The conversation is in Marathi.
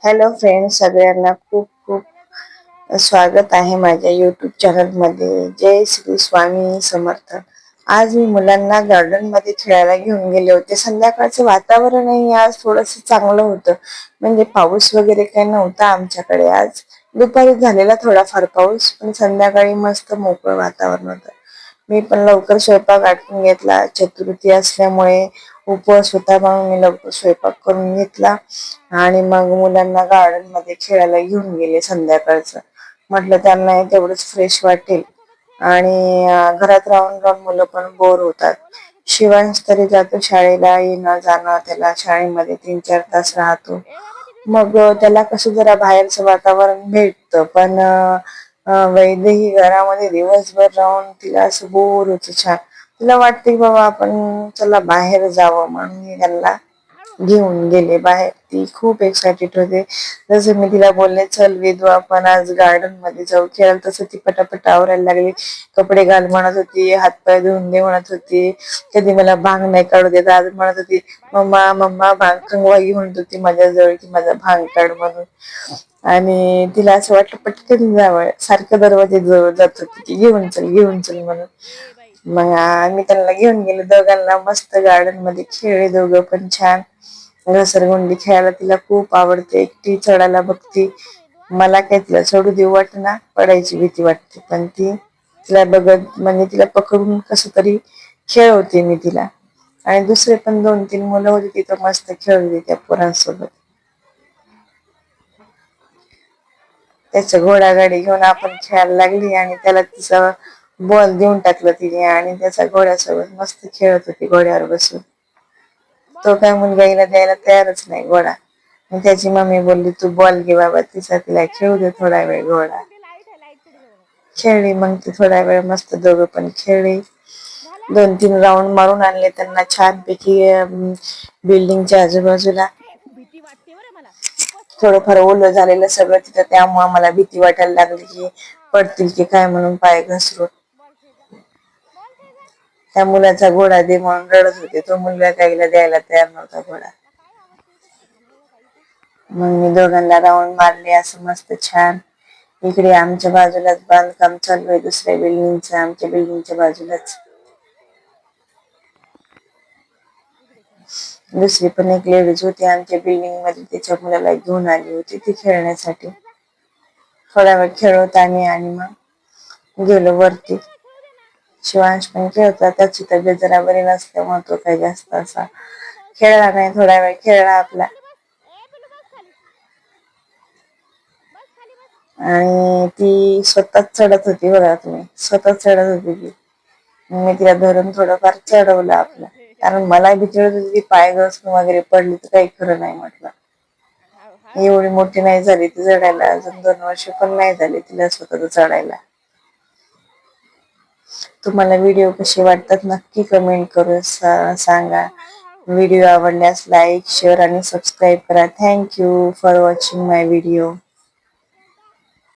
हॅलो फ्रेंड्स, सगळ्यांना खूप खूप स्वागत आहे माझ्या यूट्यूब चॅनलमध्ये. जय श्री स्वामी समर्थ. आज मी मुलांना गार्डन मध्ये खेळायला घेऊन गेले होते. संध्याकाळचं वातावरणही आज थोडंसं चांगलं होतं, म्हणजे पाऊस वगैरे काही नव्हता आमच्याकडे. आज दुपारी झालेला थोडाफार पाऊस, पण संध्याकाळी मस्त मोकळं वातावरण होतं. मी पण लवकर स्वयंपाक आटपून घेतला. चतुर्थी असल्यामुळे उपवास होता, म्हणून मी लवकर स्वयंपाक करून घेतला आणि मग मुलांना गार्डन मध्ये खेळायला घेऊन गेले संध्याकाळचं. म्हटलं त्यांना तेवढंच फ्रेश वाटेल आणि घरात राहून राहून मुलं पण बोर होतात. शिवांश तरी जातो शाळेला, येणं जाणं त्याला शाळेमध्ये 3-4 तास राहतो. मग त्याला कसं जरा बाहेरचं वातावरण भेटतं, पण वैदेही घरामध्ये दिवसभर राहून तिला असं बोर होतं. छान तिला वाटते की बाबा आपण चला बाहेर जावं, म्हणून मी त्यांना घेऊन गेले बाहेर. ती खूप एक्सायटेड होते. जसं मी तिला बोलले, चल वेदू आपण आज गार्डन मध्ये जाऊ खेळायला, तसं ती पटापट आवरायला लागली. कपडे घाल म्हणत होती, हातपाय धुवून दे म्हणत होती. कधी मला भांग नाही काढू देत. आज म्हणत होती, मम्मा मम्मा भांग कंगवा म्हणत होती माझ्याजवळ की माझा भांग काढ म्हणून. आणि तिला असं वाटलं पटकन जावं, सारखं दरवाजे जवळ जात होती की घेऊन चल म्हणून. मग आम्ही त्यांना घेऊन गेलो. दोघांना मस्त गार्डन मध्ये खेळले. दोघं पण छान घसरगुंडी खेळायला तिला खूप आवडते. एकटी चढायला बघती. मला काय तिला सोडू देऊ वाटेना, पडायची भीती वाटते, पण ती तिला बघत म्हणजे तिला पकडून कसं तरी खेळवते मी तिला. आणि दुसरे पण 2-3 मुलं होती, तिथं मस्त खेळली त्या पोरांसोबत. त्याच्या घोडागाडी घेऊन आपण खेळायला लागली आणि त्याला तिचा बॉल देऊन टाकलं तिने आणि त्याचा घोड्यासोबत मस्त खेळत होती घोड्यावर बसून. तो काय मुलगा हिला द्यायला तयारच नाही घोडा. मग त्याची मम्मी बोलली, तू बॉल घे बाबा तिचा, तिला खेळू दे थोडा वेळ घोडा. खेळली मग ती थोडा वेळ मस्त, दोघं पण खेळली. 2-3 राऊंड मारून आणले त्यांना छानपैकी बिल्डिंगच्या आजूबाजूला. थोडंफार ओलं झालेलं सगळं तिथं, त्यामुळे मला भीती वाटायला लागली की पडतील की काय म्हणून पाय घसरून. त्या मुलाचा घोडा दे म्हणून रडत होते. तो मुलगा काहीला द्यायला तयार नव्हता घोडा. मग मी दोघांना राऊंड मारले असं मस्त छान. इकडे आमच्या बाजूलाच बांधकाम चालू आहे दुसऱ्या बिल्डिंगचं, आमच्या बिल्डिंगच्या बाजूलाच. दुसरी पण एक लेडीज होती आमच्या बिल्डिंग मध्ये, तिच्या मुलाला घेऊन आली होती ती खेळण्यासाठी. थोडा वेळ खेळत आणि मग गेलो वरती. शिवांश पण खेळता. त्याची तब्येत जरा बरी नसल्यामुळे तो काही जास्त असा खेळला नाही. थोडा वेळ खेळला आपला आणि ती स्वतःच चढत होती बघा, तुम्ही स्वतःच चढत होती ती. मी तिला धरून थोडंफार चढवलं आपलं, कारण मला भीती वाटत होती पाय घसरून वगैरे पडली तर काही खरं नाही. म्हटलं एवढी मोठी नाही झाली ती चढायला, अजून 2 वर्ष पण नाही झाली तिला स्वतः चढायला. तुम्हाला व्हिडिओ कसे वाटतात नक्की कमेंट करून सांगा. व्हिडिओ आवडल्यास लाईक, शेअर आणि सबस्क्राईब करा. Thank you for watching my video.